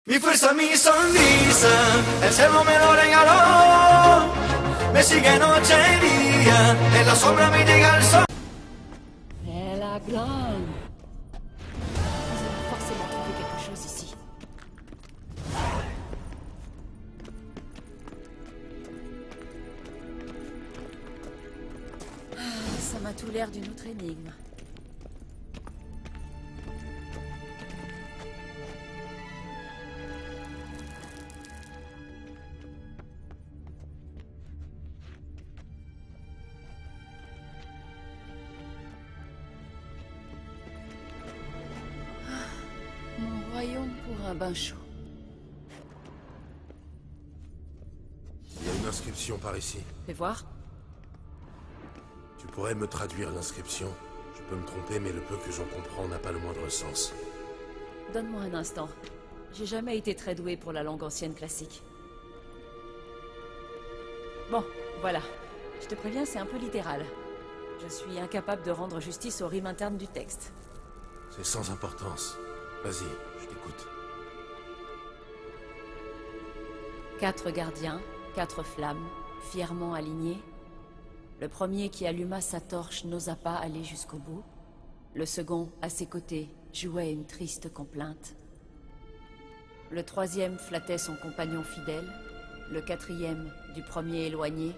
Mi fuerza, mi sonrisa, el cielo me lo regaló. Me sigue noche y día, en la sombra me llega el sol. Eh la glande. Nous allons forcément trouver quelque chose ici. Ça m'a tout l'air d'une autre énigme. Mon royaume pour un bain chaud. Il y a une inscription par ici. Fais voir. Tu pourrais me traduire l'inscription? Je peux me tromper, mais le peu que j'en comprends n'a pas le moindre sens. Donne-moi un instant. J'ai jamais été très douée pour la langue ancienne classique. Bon, voilà. Je te préviens, c'est un peu littéral. Je suis incapable de rendre justice aux rimes internes du texte. C'est sans importance. Vas-y, je t'écoute. 4 gardiens, 4 flammes, fièrement alignés. Le premier qui alluma sa torche n'osa pas aller jusqu'au bout. Le second, à ses côtés, jouait une triste complainte. Le troisième flattait son compagnon fidèle. Le quatrième, du premier éloigné,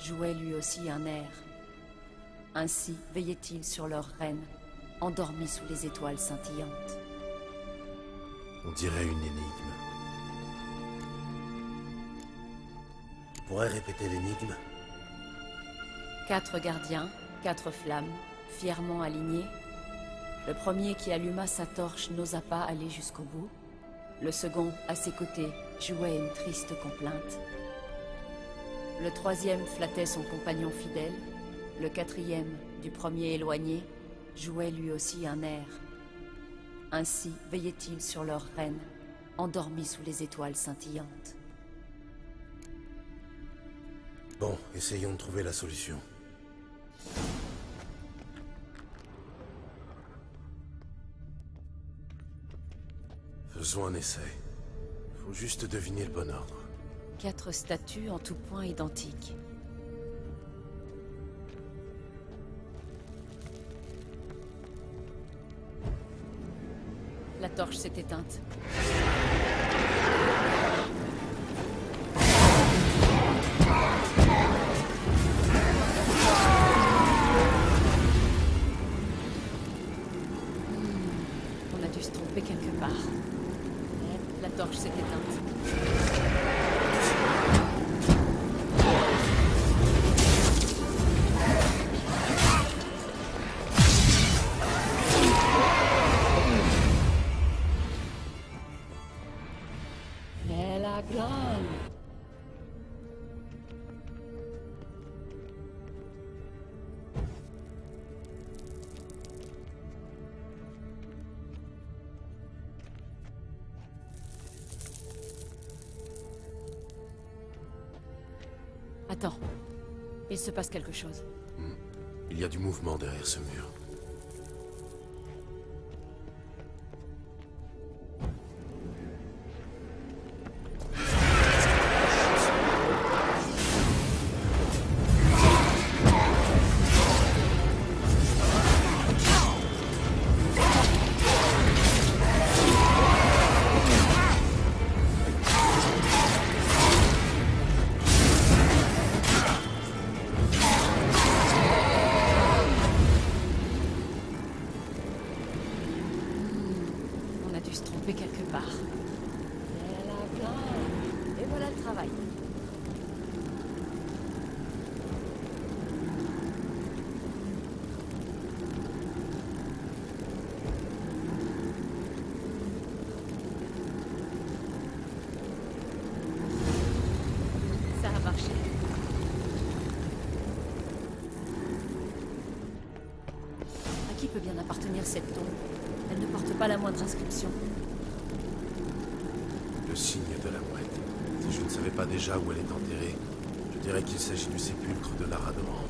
jouait lui aussi un air. Ainsi veillaient-ils sur leur reine, endormis sous les étoiles scintillantes. On dirait une énigme. Tu pourrais répéter l'énigme? 4 gardiens, 4 flammes, fièrement alignés. Le premier qui alluma sa torche n'osa pas aller jusqu'au bout. Le second, à ses côtés, jouait une triste complainte. Le troisième flattait son compagnon fidèle. Le quatrième, du premier éloigné, jouait lui aussi un air. Ainsi veillaient-ils sur leur reine, endormis sous les étoiles scintillantes. Bon, essayons de trouver la solution. Faisons un essai. Faut juste deviner le bon ordre. 4 statues en tout point identiques. La torche s'est éteinte. On a dû se tromper quelque part. La torche s'est éteinte. Mais la glande. Attends. Il se passe quelque chose. Il y a du mouvement derrière ce mur. On a dû se tromper quelque part. Mais la glande. Et voilà le travail. Ça a marché. À qui peut bien appartenir cette tombe? Elle ne porte pas la moindre inscription. Le signe de la mouette. Si je ne savais pas déjà où elle est enterrée, je dirais qu'il s'agit du sépulcre de Lara Dorant.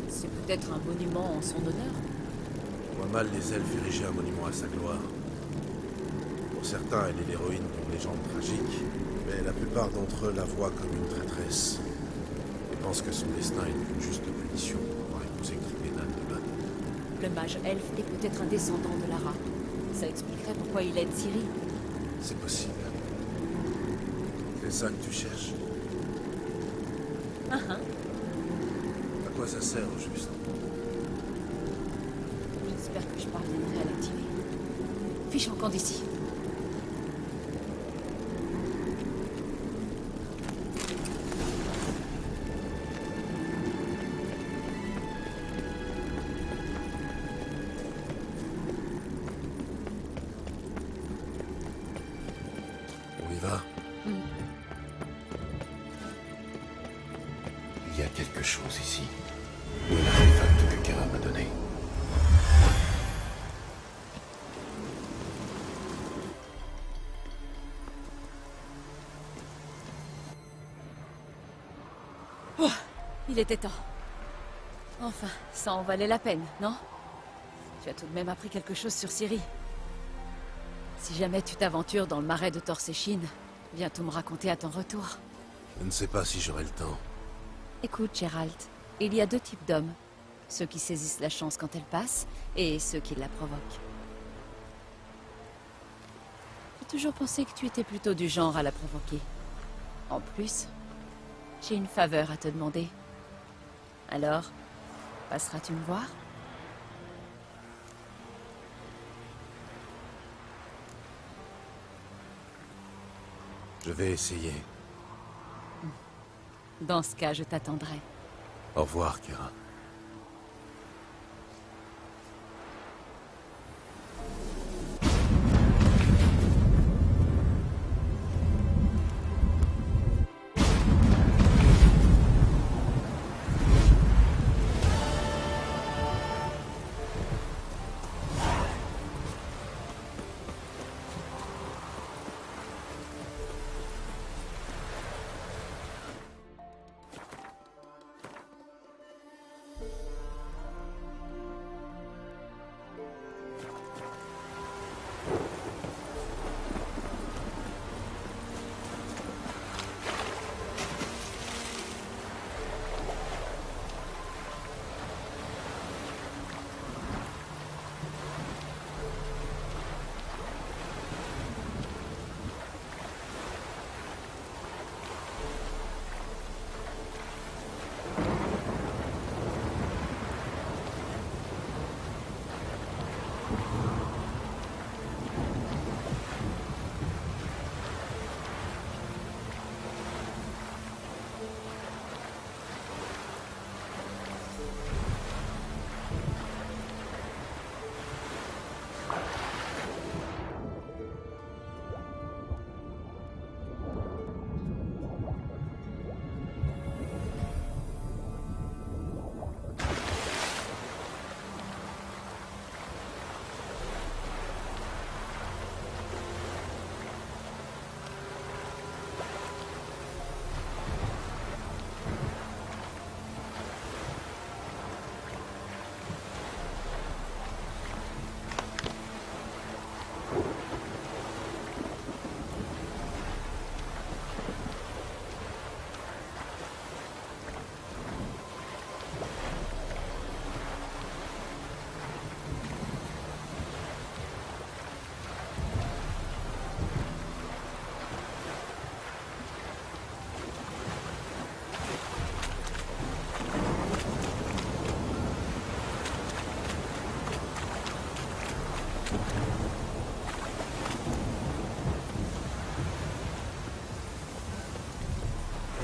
C'est peut-être un monument en son honneur. Je vois mal les elfes ériger un monument à sa gloire. Pour Pour certains, elle est l'héroïne d'une légende tragique, mais la plupart d'entre eux la voient comme une traîtresse et pensent que son destin est une juste punition pour avoir épousé Criminal de l'Anne. Le mage elfe est peut-être un descendant de Lara. Ça expliquerait pourquoi il aide Ciri. C'est possible. C'est ça que tu cherches? Ah ah. À quoi ça sert au juste? J'espère que je parviendrai à l'activer. Fiche en camp d'ici. On y va? Il y a quelque chose ici. Où est l'artefact que Kara m'a donné? Oh, il était temps. Enfin, ça en valait la peine, non? Tu as tout de même appris quelque chose sur Ciri. Si jamais tu t'aventures dans le marais de Torséchine, viens tout me raconter à ton retour. Je ne sais pas si j'aurai le temps. Écoute, Geralt, il y a deux types d'hommes. Ceux qui saisissent la chance quand elle passe, et ceux qui la provoquent. J'ai toujours pensé que tu étais plutôt du genre à la provoquer. En plus, j'ai une faveur à te demander. Alors, passeras-tu me voir? Je vais essayer. Dans ce cas, je t'attendrai. Au revoir, Kara.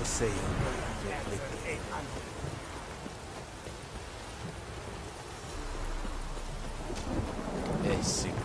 Essaye. Et c'est gravé.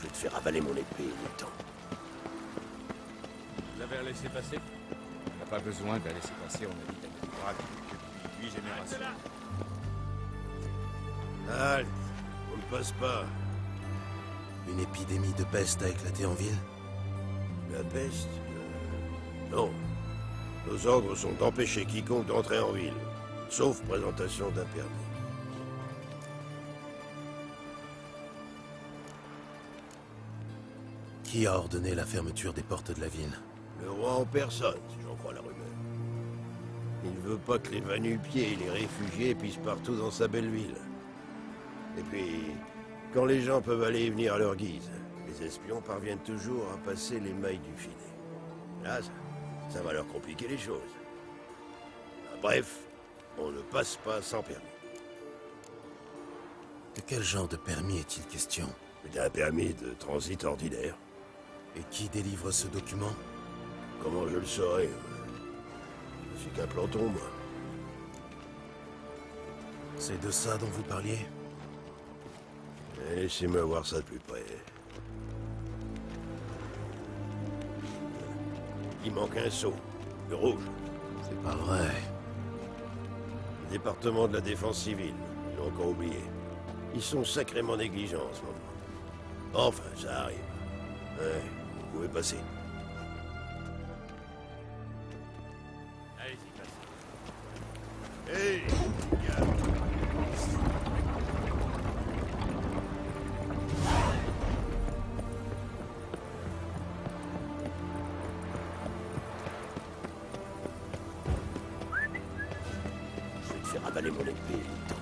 Je vais te faire avaler mon épée, il est temps. Vous avez un laissez-passer? On n'a pas besoin d'un laissez-passer, on habite à Kalibrad depuis 8 générations. Halte! On ne passe pas. Une épidémie de peste a éclaté en ville? La peste? Non. Nos ordres sont d'empêcher quiconque d'entrer en ville, sauf présentation d'un permis. Qui a ordonné la fermeture des portes de la ville? Le roi en personne, si j'en crois la rumeur. Il veut pas que les va-nu-pieds et les réfugiés puissent partout dans sa belle ville. Et puis, quand les gens peuvent aller et venir à leur guise, les espions parviennent toujours à passer les mailles du filet. Là, ça va leur compliquer les choses. Bref, on ne passe pas sans permis. De quel genre de permis est-il question? D'un permis de transit ordinaire. Et qui délivre ce document? Comment je le saurais? Je suis qu'un planton, moi. C'est de ça dont vous parliez? Laissez-moi voir ça de plus près. Il manque un sceau. Le rouge. C'est pas vrai. Le département de la défense civile. Ils l'ont encore oublié. Ils sont sacrément négligents en ce moment. Enfin, ça arrive. Ouais, vous pouvez passer. Allez-y, passez. Hey! Je vais te faire avaler mon épée, il est temps.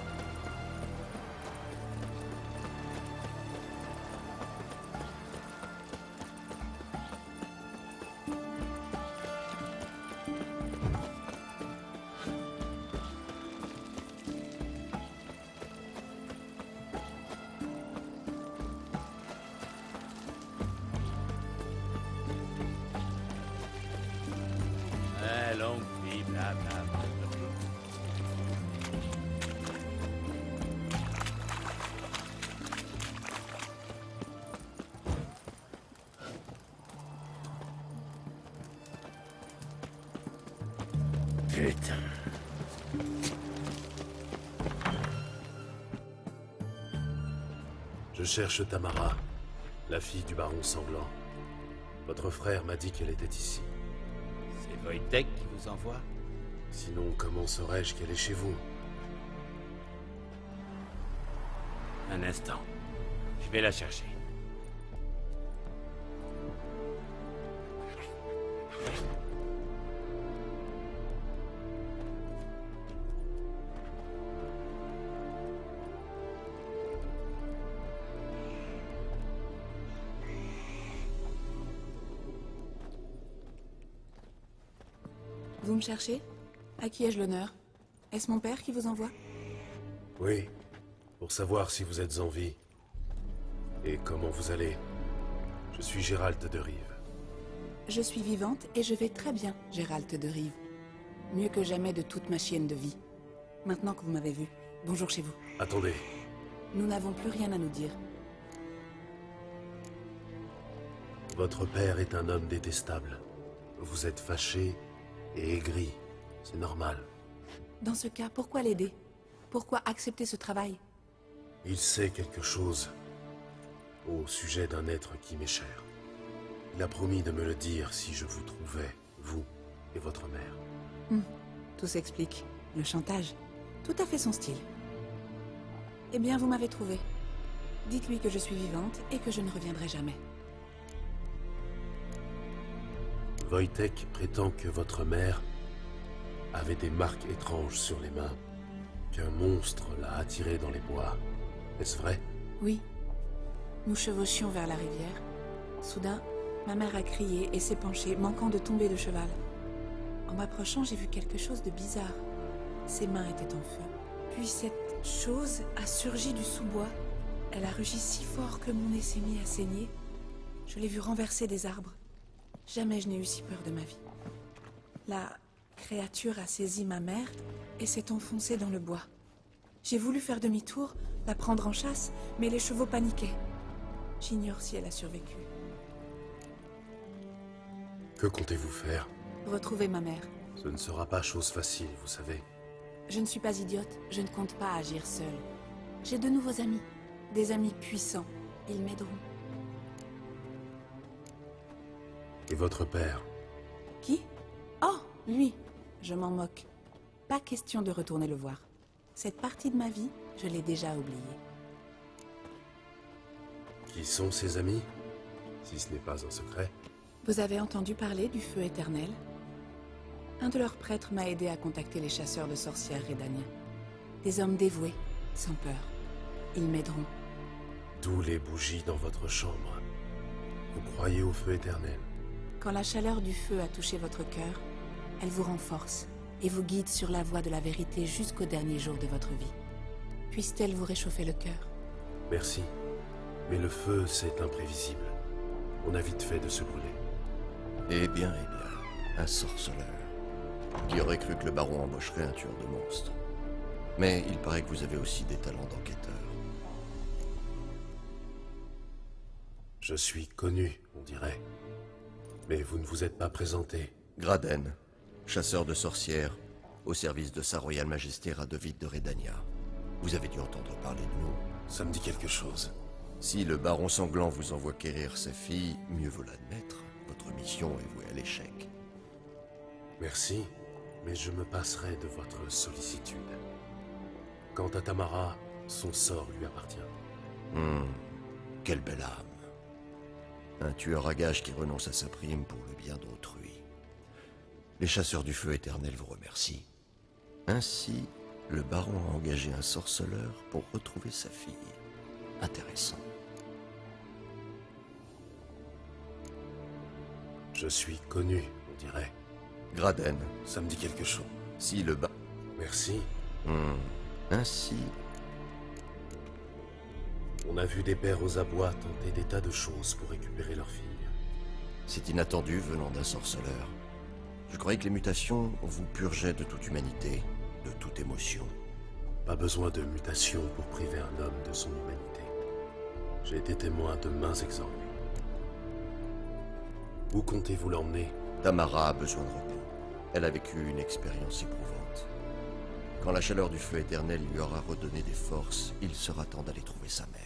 Longue vie, blablabla. Putain. Je cherche Tamara, la fille du baron sanglant. Votre frère m'a dit qu'elle était ici. C'est Wojtek qui vous envoie? Sinon, comment saurais-je qu'elle est chez vous? Un instant. Je vais la chercher. Vous me cherchez? À qui ai-je l'honneur? Est-ce mon père qui vous envoie? Oui, pour savoir si vous êtes en vie. Et comment vous allez. Je suis Gérald de Rive. Je suis vivante et je vais très bien, Gérald de Rive. Mieux que jamais de toute ma chienne de vie. Maintenant que vous m'avez vu, bonjour chez vous. Attendez, Nous n'avons plus rien à nous dire. votre père est un homme détestable. Vous êtes fâché et aigri. C'est normal. Dans ce cas, pourquoi l'aider? Pourquoi accepter ce travail? Il sait quelque chose au sujet d'un être qui m'est cher. Il a promis de me le dire si je vous trouvais, vous et votre mère. Tout s'explique. Le chantage. Tout à fait son style. Eh bien, vous m'avez trouvé. Dites-lui que je suis vivante et que je ne reviendrai jamais. Wojtek prétend que votre mère avait des marques étranges sur les mains, qu'un monstre l'a attirée dans les bois. Est-ce vrai? Oui. Nous chevauchions vers la rivière. Soudain, ma mère a crié et s'est penchée, manquant de tomber de cheval. En m'approchant, j'ai vu quelque chose de bizarre. Ses mains étaient en feu. Puis cette chose a surgi du sous-bois. Elle a rugi si fort que mon nez s'est mis à saigner. Je l'ai vue renverser des arbres. Jamais je n'ai eu si peur de ma vie. La créature a saisi ma mère et s'est enfoncée dans le bois. J'ai voulu faire demi-tour, la prendre en chasse, mais les chevaux paniquaient. J'ignore si elle a survécu. Que comptez-vous faire? Retrouver ma mère. Ce ne sera pas chose facile, vous savez. Je ne suis pas idiote, je ne compte pas agir seule. J'ai de nouveaux amis. Des amis puissants. Ils m'aideront. Et votre père? Qui? Oh, lui. Je m'en moque. Pas question de retourner le voir. Cette partie de ma vie, je l'ai déjà oubliée. Qui sont ses amis? Si ce n'est pas un secret. Vous avez entendu parler du feu éternel? Un de leurs prêtres m'a aidé à contacter les chasseurs de sorcières Redania. Des hommes dévoués, sans peur. Ils m'aideront. D'où les bougies dans votre chambre. Vous croyez au feu éternel? Quand la chaleur du feu a touché votre cœur, elle vous renforce et vous guide sur la voie de la vérité jusqu'au dernier jour de votre vie. Puisse-t-elle vous réchauffer le cœur? Merci. Mais le feu, c'est imprévisible. On a vite fait de se brûler. Eh bien, un sorceleur. Qui aurait cru que le baron embaucherait un tueur de monstres? Mais il paraît que vous avez aussi des talents d'enquêteur. Je suis connu, on dirait. Mais vous ne vous êtes pas présenté. Graden, chasseur de sorcières, au service de Sa Royale Majesté Radovid de Redania. Vous avez dû entendre parler de nous. Ça me dit quelque chose. Si le baron sanglant vous envoie quérir sa fille, mieux vaut l'admettre. Votre mission est vouée à l'échec. Merci, mais je me passerai de votre sollicitude. Quant à Tamara, son sort lui appartient. Quelle belle âme. Un tueur à gages qui renonce à sa prime pour le bien d'autrui. Les chasseurs du feu éternel vous remercient. Ainsi, le baron a engagé un sorceleur pour retrouver sa fille. Intéressant. Je suis connu, on dirait. Graden. Ça me dit quelque chose. Si le bas... Merci. Ainsi... On a vu des pères aux abois tenter des tas de choses pour récupérer leur fille. C'est inattendu venant d'un sorceleur. Je croyais que les mutations vous purgeaient de toute humanité, de toute émotion. Pas besoin de mutation pour priver un homme de son humanité. J'ai été témoin de maints exemples. Où comptez-vous l'emmener? Tamara a besoin de repos. Elle a vécu une expérience éprouvante. Quand la chaleur du feu éternel lui aura redonné des forces, il sera temps d'aller trouver sa mère.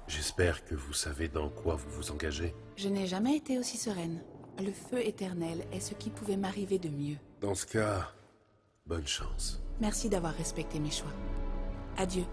J'espère que vous savez dans quoi vous vous engagez. Je n'ai jamais été aussi sereine. Le feu éternel est ce qui pouvait m'arriver de mieux. Dans ce cas, bonne chance. Merci d'avoir respecté mes choix. Adieu.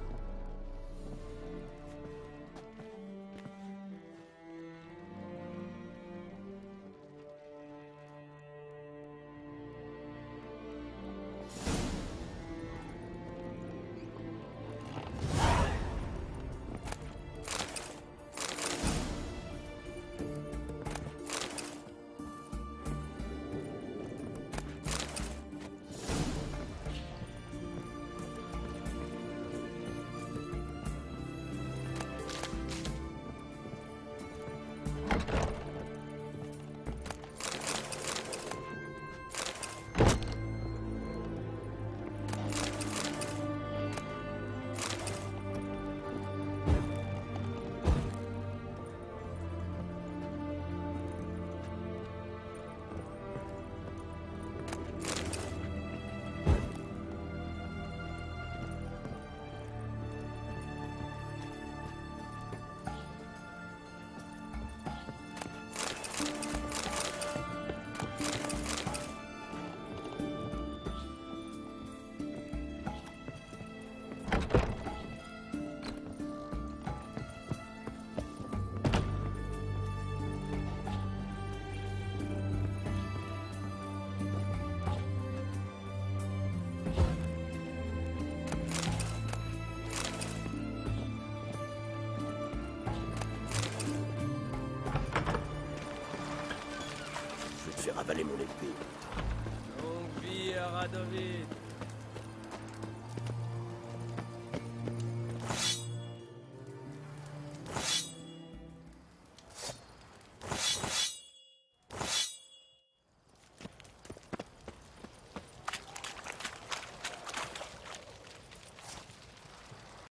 Faire avaler mon épée. Longue vie à Radovid.